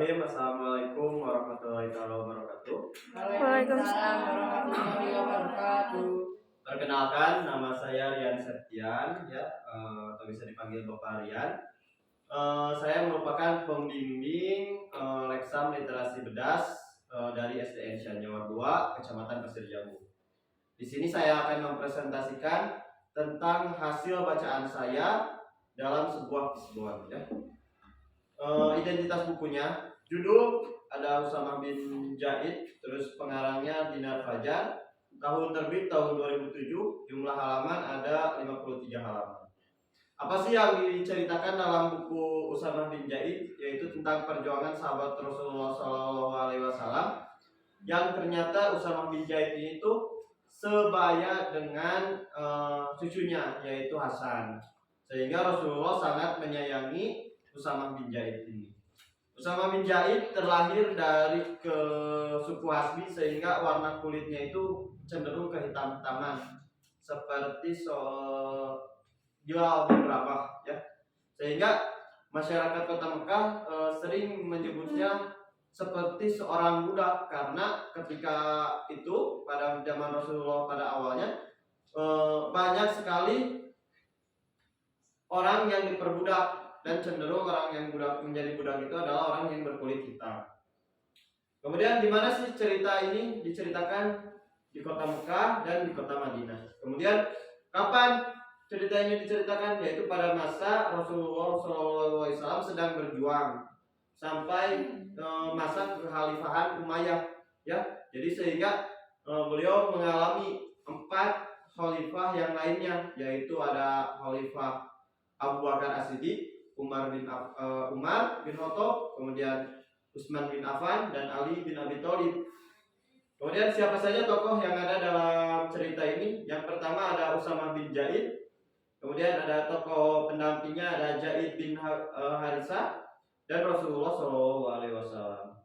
Bismillahirrahmanirrahim. Assalamualaikum warahmatullahi wabarakatuh. Waalaikumsalam warahmatullahi wabarakatuh. Perkenalkan, nama saya Rian Septian, atau bisa dipanggil Bapak Rian. Saya merupakan pembimbing Leksam Literasi Bedas dari SDN Syanyawar 2, Kecamatan Pasir Jambu. Di sini saya akan mempresentasikan tentang hasil bacaan saya dalam sebuah kisbuan. Identitas bukunya, judul ada Usamah bin Zaid, terus pengarangnya Dinar Fajar, tahun terbit tahun 2007, jumlah halaman ada 53 halaman. Apa sih yang diceritakan dalam buku Usamah bin Zaid? Yaitu tentang perjuangan sahabat Rasulullah SAW, yang ternyata Usamah bin Zaid ini tuh sebaya dengan cucunya, yaitu Hasan, sehingga Rasulullah sangat menyayangi Usamah bin Zaid ini. Usamah bin Zaid terlahir dari ke suku Hasbi, sehingga warna kulitnya itu cenderung kehitam-hitaman seperti Bilal bin Rabah, sehingga masyarakat kota Mekah sering menyebutnya seperti seorang budak, karena ketika itu pada zaman Rasulullah pada awalnya banyak sekali orang yang diperbudak, dan cenderung orang yang menjadi budak itu adalah orang yang berkulit hitam. Kemudian di mana sih cerita ini diceritakan? Di kota Mekah dan di kota Madinah. Kemudian kapan cerita ini diceritakan? Yaitu pada masa Rasulullah SAW sedang berjuang sampai masa kekhalifahan Umayyah, Jadi sehingga beliau mengalami 4 khalifah yang lainnya, yaitu ada khalifah Abu Bakar As-Siddiq, Umar bin Khattab, kemudian Utsman bin Affan, dan Ali bin Abi Thalib. Kemudian siapa saja tokoh yang ada dalam cerita ini? Yang pertama ada Usamah bin Zaid, kemudian ada tokoh pendampingnya ada Zaid bin Harisah dan Rasulullah SAW.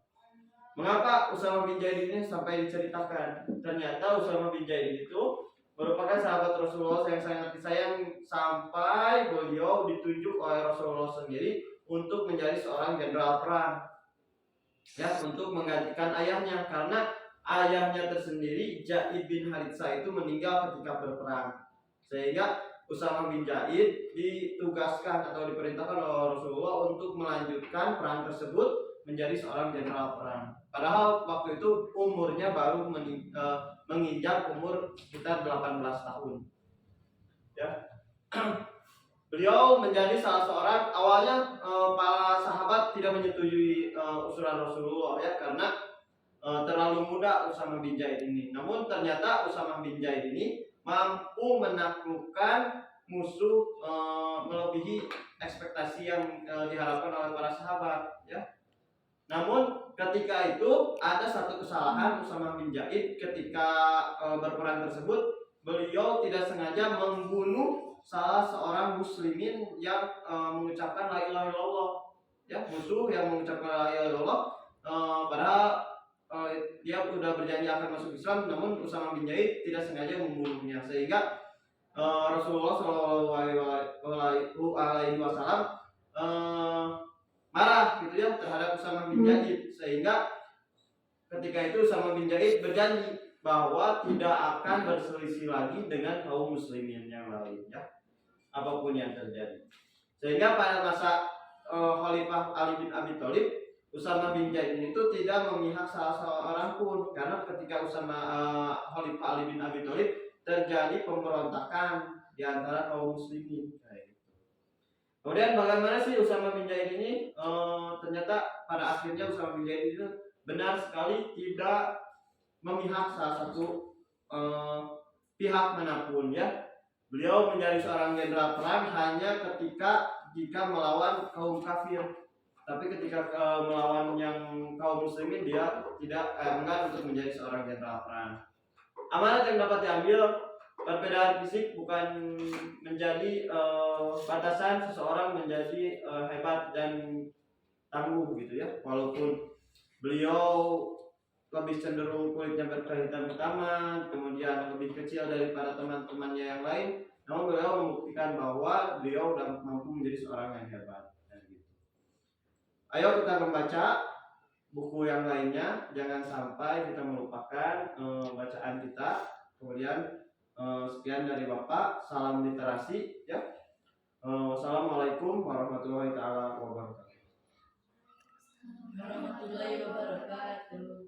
Mengapa Usamah bin Zaid ini sampai diceritakan? Ternyata Usamah bin Zaid itu merupakan sahabat Rasulullah yang sangat disayang, sampai beliau ditunjuk oleh Rasulullah sendiri untuk menjadi seorang jenderal perang, untuk menggantikan ayahnya, karena ayahnya tersendiri Zaid bin Haritsah itu meninggal ketika berperang, sehingga Usamah bin Zaid ditugaskan atau diperintahkan oleh Rasulullah untuk melanjutkan perang tersebut menjadi seorang jenderal perang. Padahal waktu itu umurnya baru menginjak umur sekitar 18 tahun. Beliau menjadi salah seorang, awalnya para sahabat tidak menyetujui usulan Rasulullah, karena terlalu muda Usamah bin Zaid ini. Namun ternyata Usamah bin Zaid ini mampu menaklukkan musuh melebihi ekspektasi yang diharapkan oleh para sahabat, Namun ketika itu ada satu kesalahan Usamah bin Zaid ketika berperang tersebut. Beliau tidak sengaja membunuh salah seorang muslimin yang mengucapkan la ilaha illallah, musuh yang mengucapkan la ilaha illallah, padahal dia sudah berjanji akan masuk Islam, namun Usamah bin Zaid tidak sengaja membunuhnya, sehingga Rasulullah SAW marah terhadap Usamah bin Zaid, sehingga ketika itu Usamah bin Zaid berjanji bahwa tidak akan berselisih lagi dengan kaum muslimin yang lain, apapun yang terjadi. Sehingga pada masa Khalifah Ali bin Abi Thalib, Usamah bin Zaid itu tidak memihak salah seorang pun, karena ketika Khalifah Ali bin Abi Thalib terjadi pemberontakan di antara kaum muslimin. Kemudian bagaimana sih Usamah bin Zaid ini? Ternyata pada akhirnya Usamah bin Zaid itu benar sekali tidak memihak salah satu pihak manapun, Beliau menjadi seorang jenderal perang hanya jika melawan kaum kafir. Tapi ketika melawan yang kaum muslimin, dia tidak enggan untuk menjadi seorang jenderal perang. Amanat yang dapat diambil, perbedaan fisik bukan menjadi batasan seseorang menjadi hebat dan tangguh, Walaupun beliau lebih cenderung kulitnya berkehitam-hitaman, kemudian lebih kecil daripada teman-temannya yang lain, namun beliau membuktikan bahwa beliau mampu menjadi seorang yang hebat. Ayo kita membaca buku yang lainnya. Jangan sampai kita melupakan bacaan kita. Kemudian sekian dari Bapak, salam literasi ya. Wassalamualaikum warahmatullahi taala wabarakatuh. Warahmatullahi wabarakatuh.